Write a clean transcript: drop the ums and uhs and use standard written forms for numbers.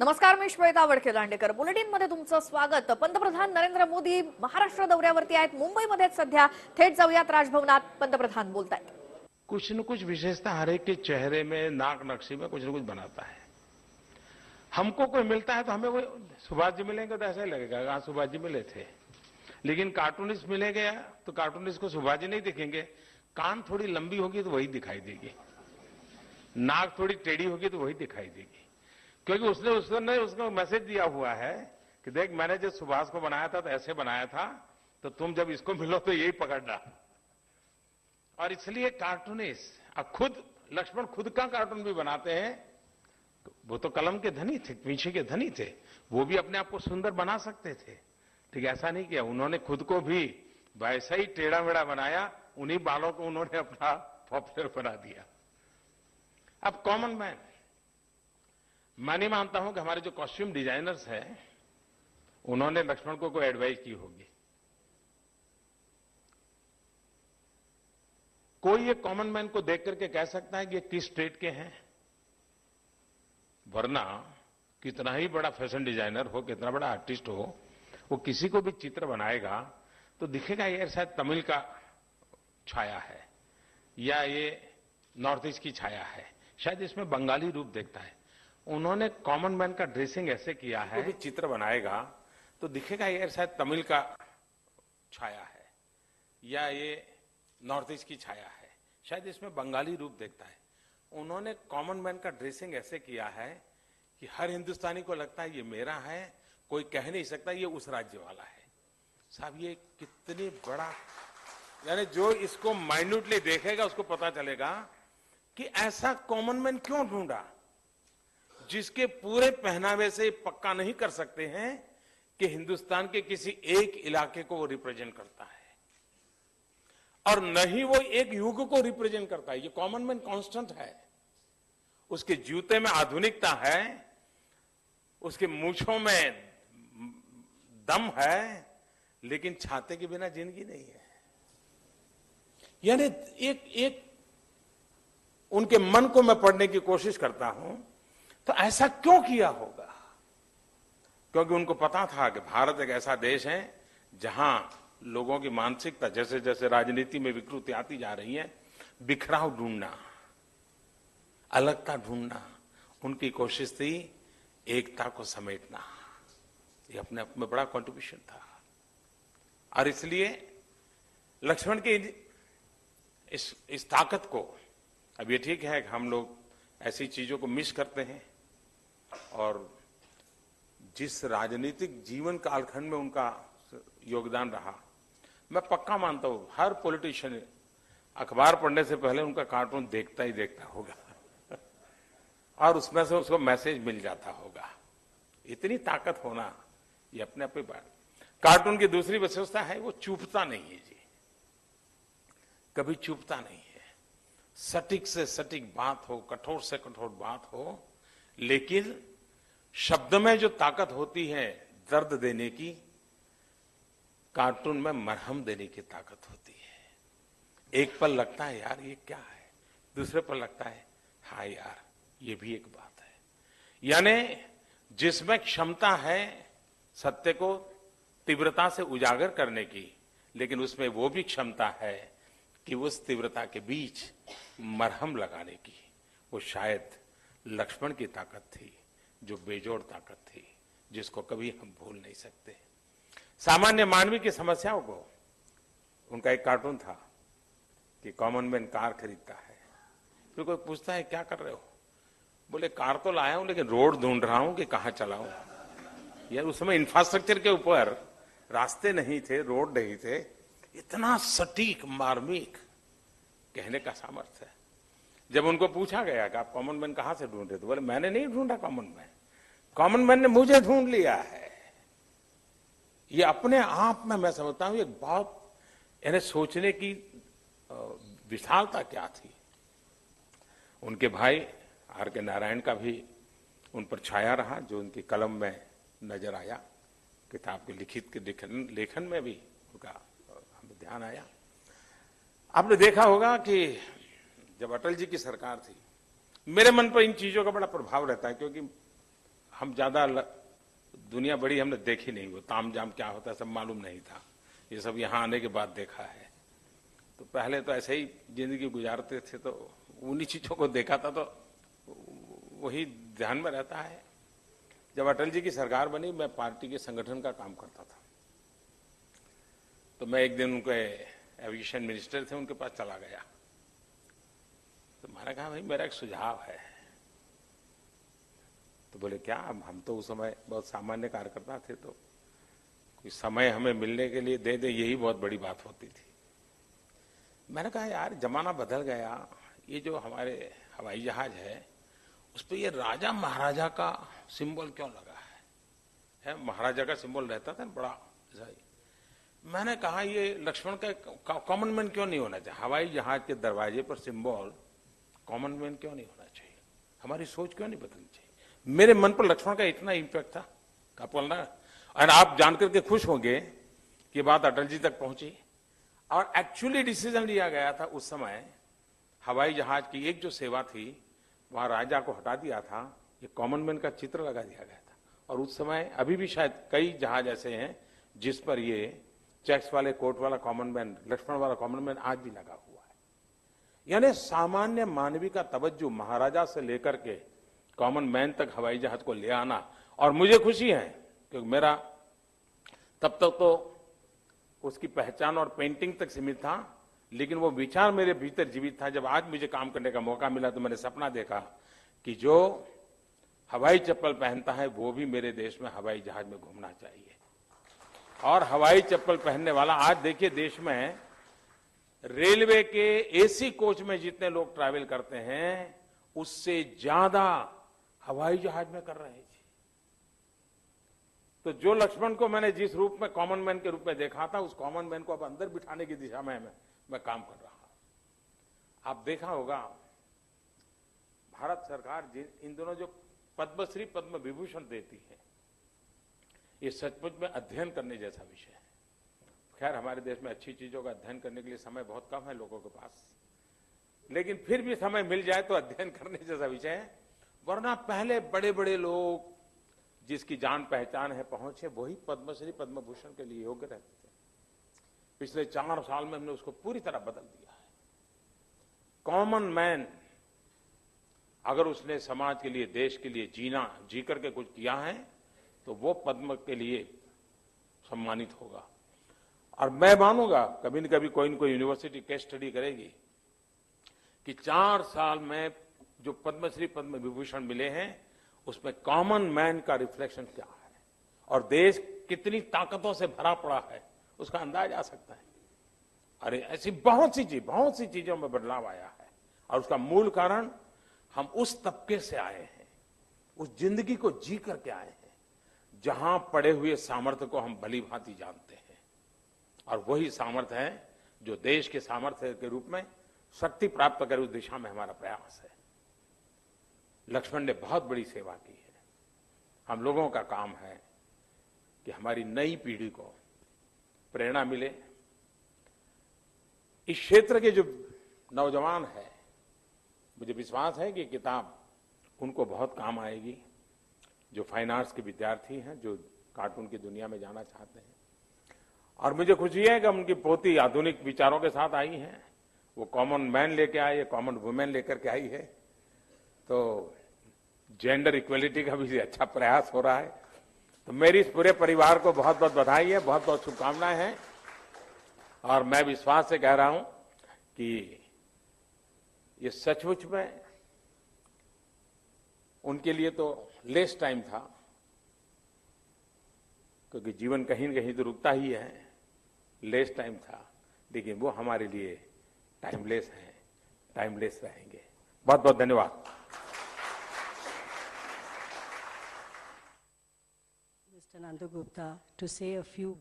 नमस्कार, मी श्वेता वडके-लांडेकर. बुलेटिनमध्ये तुमचं स्वागत. पंतप्रधान नरेंद्र मोदी महाराष्ट्र दौऱ्यावरती आहेत. मुंबईमध्ये सध्या. थेट जाऊयात राजभवनात. पंतप्रधान बोलतायत. कुछ न कुछ विशेषता हर एक के चेहरे में, नाक नक्शे में कुछ न कुछ बनाता है. हमको कोई मिलता है तो हमें वो सुभाष जी मिलेंगे तो ऐसा ही लगेगा, हाँ सुभाष जी मिले थे. लेकिन कार्टूनिस्ट मिलेंगे तो कार्टूनिस्ट को सुभाष जी नहीं दिखेंगे. कान थोड़ी लंबी होगी तो वही दिखाई देगी, नाक थोड़ी टेढ़ी होगी तो वही दिखाई देगी, क्योंकि उसने उसको मैसेज दिया हुआ है कि देख मैंने जो सुभाष को बनाया था तो ऐसे बनाया था, तो तुम जब इसको मिलो तो यही पकड़ना. और इसलिए कार्टूनिस्ट अब खुद लक्ष्मण खुद का कार्टून भी बनाते हैं. वो तो कलम के धनी थे, पीछे के धनी थे, वो भी अपने आप को सुंदर बना सकते थे. ठीक, ऐसा नहीं किया उन्होंने. खुद को भी वैसा ही टेढ़ा मेढ़ा बनाया, उन्हीं बालों को उन्होंने अपना पॉपुलर बना दिया. अब कॉमन मैन, मैं नहीं मानता हूं कि हमारे जो कॉस्ट्यूम डिजाइनर्स हैं उन्होंने लक्ष्मण को कोई एडवाइस की होगी. कोई ये कॉमन मैन को देख करके कह सकता है कि ये किस स्टेट के हैं? वरना कितना ही बड़ा फैशन डिजाइनर हो, कितना बड़ा आर्टिस्ट हो, वो किसी को भी चित्र बनाएगा तो दिखेगा ये शायद तमिल का छाया है या ये नॉर्थ ईस्ट की छाया है, शायद इसमें बंगाली रूप देखता है. उन्होंने कॉमन मैन का ड्रेसिंग ऐसे किया है, भी चित्र बनाएगा तो दिखेगा ये शायद तमिल का छाया है या ये नॉर्थ ईस्ट की छाया है, शायद इसमें बंगाली रूप देखता है. उन्होंने कॉमन मैन का ड्रेसिंग ऐसे किया है कि हर हिंदुस्तानी को लगता है ये मेरा है, कोई कह नहीं सकता ये उस राज्य वाला है. साहब ये कितनी बड़ा, यानी जो इसको माइन्यूटली देखेगा उसको पता चलेगा कि ऐसा कॉमन मैन क्यों ढूंढा जिसके पूरे पहनावे से पक्का नहीं कर सकते हैं कि हिंदुस्तान के किसी एक इलाके को वो रिप्रेजेंट करता है और न ही वो एक युग को रिप्रेजेंट करता है. ये कॉमन मैन कांस्टेंट है. उसके जूते में आधुनिकता है, उसके मूंछों में दम है, लेकिन छाते के बिना जिंदगी नहीं है. यानी एक उनके मन को मैं पढ़ने की कोशिश करता हूं तो ऐसा क्यों किया होगा? क्योंकि उनको पता था कि भारत एक ऐसा देश है जहां लोगों की मानसिकता जैसे जैसे राजनीति में विकृति आती जा रही है, बिखराव ढूंढना, अलगता ढूंढना, उनकी कोशिश थी एकता को समेटना. ये अपने आप में बड़ा कंट्रीब्यूशन था. और इसलिए लक्ष्मण की इस ताकत को, अब ये ठीक है कि हम लोग ऐसी चीजों को मिस करते हैं और जिस राजनीतिक जीवन कालखंड में उनका योगदान रहा, मैं पक्का मानता हूं हर पॉलिटिशियन अखबार पढ़ने से पहले उनका कार्टून देखता ही देखता होगा और उसमें से उसको मैसेज मिल जाता होगा. इतनी ताकत होना ये अपने आप ही बात. कार्टून की दूसरी विशेषता है वो चूपता नहीं है जी, कभी चूपता नहीं है. सटीक से सटीक बात हो, कठोर से कठोर बात हो, लेकिन शब्द में जो ताकत होती है दर्द देने की, कार्टून में मरहम देने की ताकत होती है. एक पल लगता है यार ये क्या है, दूसरे पल लगता है हाँ यार ये भी एक बात है. यानी जिसमें क्षमता है सत्य को तीव्रता से उजागर करने की, लेकिन उसमें वो भी क्षमता है कि उस तीव्रता के बीच मरहम लगाने की. वो शायद लक्ष्मण की ताकत थी, जो बेजोड़ ताकत थी, जिसको कभी हम भूल नहीं सकते. सामान्य मानवी की समस्याओं को, उनका एक कार्टून था कि कॉमन मैन कार खरीदता है, फिर कोई पूछता है क्या कर रहे हो? बोले कार तो लाया हूं लेकिन रोड ढूंढ रहा हूं कि कहां चलाऊं. यार उस समय इंफ्रास्ट्रक्चर के ऊपर रास्ते नहीं थे, रोड नहीं थे. इतना सटीक मार्मिक कहने का सामर्थ्य है. जब उनको पूछा गया कि आप कॉमन मैन कहां से ढूंढ रहे थे, बोले मैंने नहीं ढूंढा कॉमन मैन ने मुझे ढूंढ लिया है. ये अपने आप में मैं समझता हूं एक बहुत यानी सोचने की विशालता क्या थी. उनके भाई आर के नारायण का भी उन पर छाया रहा, जो उनकी कलम में नजर आया, किताब के लिखित के लेखन में भी उनका हमें ध्यान आया. आपने देखा होगा कि जब अटल जी की सरकार थी, मेरे मन पर इन चीजों का बड़ा प्रभाव रहता है, क्योंकि हम ज्यादा दुनिया बड़ी हमने देखी नहीं, वो ताम जाम क्या होता है सब मालूम नहीं था, ये सब यहाँ आने के बाद देखा है। तो पहले तो ऐसे ही जिंदगी गुजारते थे, तो उन्हीं चीजों को देखा था, तो वही ध्यान में रहता है। जब अटल जी की सरकार बनी, मैं पार्टी के संगठन का काम करता था, तो मैं एक दिन उनके एविएशन मिनिस्टर थे, उनके पास चला गया। तो मैंने कहा भाई मेरा एक सुझाव है। तो बोले क्या? हम तो उस समय बहुत सामान्य कार्यकर्ता थे, तो कोई समय हमें मिलने के लिए दे दे, यही बहुत बड़ी बात होती थी। मैंने कहा यार जमाना बदल गया, ये जो हमारे हवाई जहाज है उस पर ये राजा महाराजा का सिंबल क्यों लगा है? महाराजा का सिंबल रहता था बड़ा ऐसा ही। मैंने कहा ये लक्ष्मण का कॉमन मैन क्यों नहीं होना चाहिए? हवाई जहाज के दरवाजे पर सिंबल कॉमन मैन क्यों नहीं होना चाहिए? हमारी सोच क्यों नहीं बदलनी चाहिए? मेरे मन पर लक्ष्मण का इतना इंपैक्ट था, और आप जानकर के खुश होंगे कि बात अटल जी तक पहुंची और एक्चुअली डिसीजन लिया गया था उस समय। हवाई जहाज की एक जो सेवा थी वहां राजा को हटा दिया था, ये कॉमन मैन का चित्र लगा दिया गया था। और उस समय अभी भी शायद कई जहाज ऐसे हैं जिस पर ये चेक्स वाले कोट वाला कॉमन मैन, लक्ष्मण वाला कॉमन मैन आज भी लगा हुआ है। यानी सामान्य मानवी का तवज्जो महाराजा से लेकर के कॉमन मैन तक हवाई जहाज को ले आना। और मुझे खुशी है क्योंकि मेरा तब तक तो उसकी पहचान और पेंटिंग तक सीमित था, लेकिन वो विचार मेरे भीतर जीवित था। जब आज मुझे काम करने का मौका मिला तो मैंने सपना देखा कि जो हवाई चप्पल पहनता है वो भी मेरे देश में हवाई जहाज में घूमना चाहिए। और हवाई चप्पल पहनने वाला आज देखिए देश में रेलवे के एसी कोच में जितने लोग ट्रैवल करते हैं उससे ज्यादा हवाई जहाज में कर रहे हैं। तो जो लक्ष्मण को मैंने जिस रूप में कॉमन मैन के रूप में देखा था, उस कॉमन मैन को अब अंदर बिठाने की दिशा में मैं काम कर रहा हूं। आप देखा होगा भारत सरकार इन दोनों जो पद्मश्री पद्म विभूषण देती है, ये सचमुच में अध्ययन करने जैसा विषय है। खैर हमारे देश में अच्छी चीजों का अध्ययन करने के लिए समय बहुत कम है लोगों के पास, लेकिन फिर भी समय मिल जाए तो अध्ययन करने जैसा विषय है। वरना पहले बड़े बड़े लोग जिसकी जान पहचान है, पहुंच है, वही पद्मश्री पद्म भूषण के लिए योग्य रहते थे। पिछले 4 साल में हमने उसको पूरी तरह बदल दिया है। कॉमन मैन अगर उसने समाज के लिए, देश के लिए जी करके कुछ किया है तो वो पद्म के लिए सम्मानित होगा। और मैं मानूंगा कभी न कभी कोई न कोई यूनिवर्सिटी केस स्टडी करेगी कि 4 साल में जो पद्मश्री पद्म विभूषण मिले हैं उसमें कॉमन मैन का रिफ्लेक्शन क्या है और देश कितनी ताकतों से भरा पड़ा है उसका अंदाज आ सकता है। अरे ऐसी बहुत सी चीजों में बदलाव आया है और उसका मूल कारण हम उस तबके से आए हैं, उस जिंदगी को जी करके आए हैं जहां पड़े हुए सामर्थ्य को हम भली भांति जानते हैं। और वही सामर्थ्य है जो देश के सामर्थ्य के रूप में शक्ति प्राप्त करे, उस दिशा में हमारा प्रयास है। लक्ष्मण ने बहुत बड़ी सेवा की है। हम लोगों का काम है कि हमारी नई पीढ़ी को प्रेरणा मिले। इस क्षेत्र के जो नौजवान है, मुझे विश्वास है कि किताब उनको बहुत काम आएगी। जो फाइन आर्ट्स के विद्यार्थी हैं, जो कार्टून की दुनिया में जाना चाहते हैं। और मुझे खुशी है कि उनकी पोती आधुनिक विचारों के साथ आई है। वो कॉमन मैन लेके आई है, कॉमन वुमेन लेकर के आई है। तो जेंडर इक्वलिटी का भी अच्छा प्रयास हो रहा है। तो मेरी इस पूरे परिवार को बहुत बहुत बधाई है, बहुत बहुत शुभकामनाएं हैं। और मैं विश्वास से कह रहा हूं कि ये सचमुच में उनके लिए तो लेस टाइम था, क्योंकि जीवन कहीं न कहीं तो रुकता ही है, लेस टाइम था, लेकिन वो हमारे लिए टाइमलेस है, टाइमलेस रहेंगे। बहुत बहुत धन्यवाद। Mr. Nandagupta to say a few